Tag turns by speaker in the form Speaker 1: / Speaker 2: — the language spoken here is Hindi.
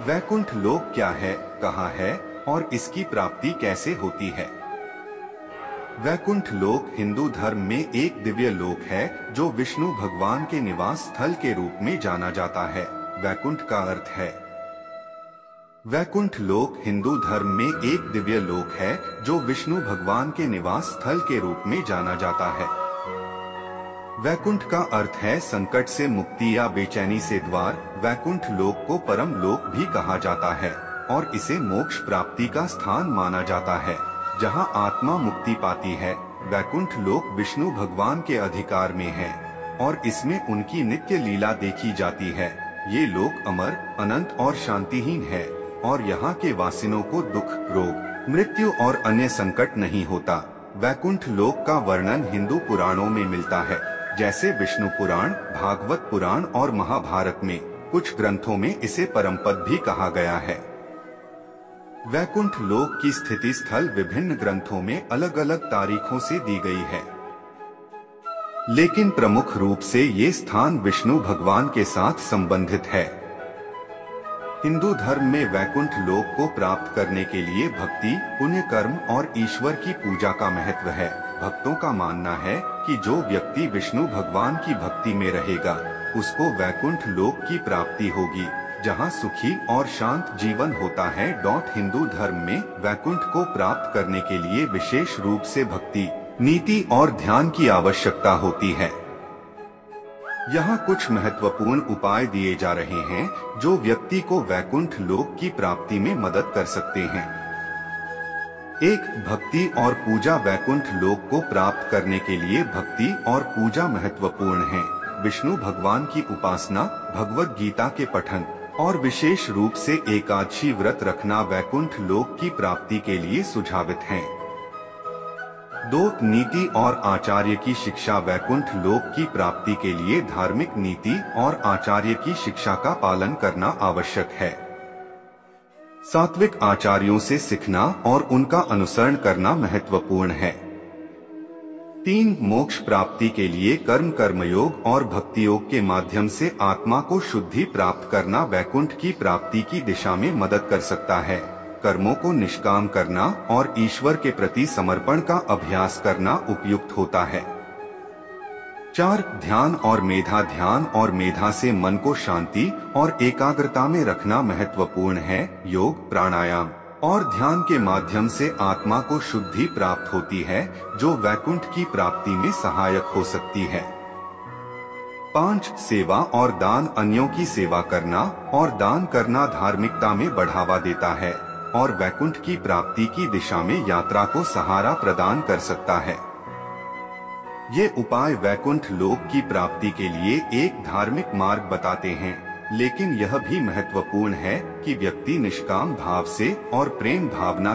Speaker 1: वैकुंठ लोक क्या है, कहाँ है और इसकी प्राप्ति कैसे होती है? वैकुंठ लोक हिंदू धर्म में एक दिव्य लोक है जो विष्णु भगवान के निवास स्थल के रूप में जाना जाता है। वैकुंठ का अर्थ है। वैकुंठ लोक हिंदू धर्म में एक दिव्य लोक है जो विष्णु भगवान के निवास स्थल के रूप में जाना जाता है। वैकुंठ का अर्थ है संकट से मुक्ति या बेचैनी से द्वार। वैकुंठ लोक को परम लोक भी कहा जाता है और इसे मोक्ष प्राप्ति का स्थान माना जाता है, जहां आत्मा मुक्ति पाती है। वैकुंठ लोक विष्णु भगवान के अधिकार में है और इसमें उनकी नित्य लीला देखी जाती है। ये लोक अमर, अनंत और शांतिहीन है और यहाँ के वासियों को दुख, रोग, मृत्यु और अन्य संकट नहीं होता। वैकुंठ लोक का वर्णन हिंदू पुराणों में मिलता है, जैसे विष्णु पुराण, भागवत पुराण और महाभारत में। कुछ ग्रंथों में इसे परमपद भी कहा गया है। वैकुंठ लोक की स्थिति स्थल विभिन्न ग्रंथों में अलग अलग तारीखों से दी गई है, लेकिन प्रमुख रूप से ये स्थान विष्णु भगवान के साथ संबंधित है। हिंदू धर्म में वैकुंठ लोक को प्राप्त करने के लिए भक्ति, पुण्य कर्म और ईश्वर की पूजा का महत्व है। भक्तों का मानना है कि जो व्यक्ति विष्णु भगवान की भक्ति में रहेगा, उसको वैकुंठ लोक की प्राप्ति होगी, जहां सुखी और शांत जीवन होता है। हिंदू धर्म में वैकुंठ को प्राप्त करने के लिए विशेष रूप से भक्ति, नीति और ध्यान की आवश्यकता होती है। यहाँ कुछ महत्वपूर्ण उपाय दिए जा रहे हैं जो व्यक्ति को वैकुंठ लोक की प्राप्ति में मदद कर सकते हैं। 1. भक्ति और पूजा। वैकुंठ लोक को प्राप्त करने के लिए भक्ति और पूजा महत्वपूर्ण है। विष्णु भगवान की उपासना, भगवद गीता के पठन और विशेष रूप से एकादशी व्रत रखना वैकुंठ लोक की प्राप्ति के लिए सुझावित है। 2. नीति और आचार्य की शिक्षा। वैकुंठ लोक की प्राप्ति के लिए धार्मिक नीति और आचार्य की शिक्षा का पालन करना आवश्यक है। सात्विक आचार्यों से सीखना और उनका अनुसरण करना महत्वपूर्ण है। 3. मोक्ष प्राप्ति के लिए कर्म, कर्मयोग और भक्ति योग के माध्यम से आत्मा को शुद्धि प्राप्त करना वैकुंठ की प्राप्ति की दिशा में मदद कर सकता है। कर्मों को निष्काम करना और ईश्वर के प्रति समर्पण का अभ्यास करना उपयुक्त होता है। 4. ध्यान और मेधा। ध्यान और मेधा से मन को शांति और एकाग्रता में रखना महत्वपूर्ण है। योग, प्राणायाम और ध्यान के माध्यम से आत्मा को शुद्धि प्राप्त होती है, जो वैकुंठ की प्राप्ति में सहायक हो सकती है। 5. सेवा और दान। अन्यों की सेवा करना और दान करना धार्मिकता में बढ़ावा देता है और वैकुंठ की प्राप्ति की दिशा में यात्रा को सहारा प्रदान कर सकता है। ये उपाय वैकुंठ लोक की प्राप्ति के लिए एक धार्मिक मार्ग बताते हैं, लेकिन यह भी महत्वपूर्ण है कि व्यक्ति निष्काम भाव से और प्रेम भावना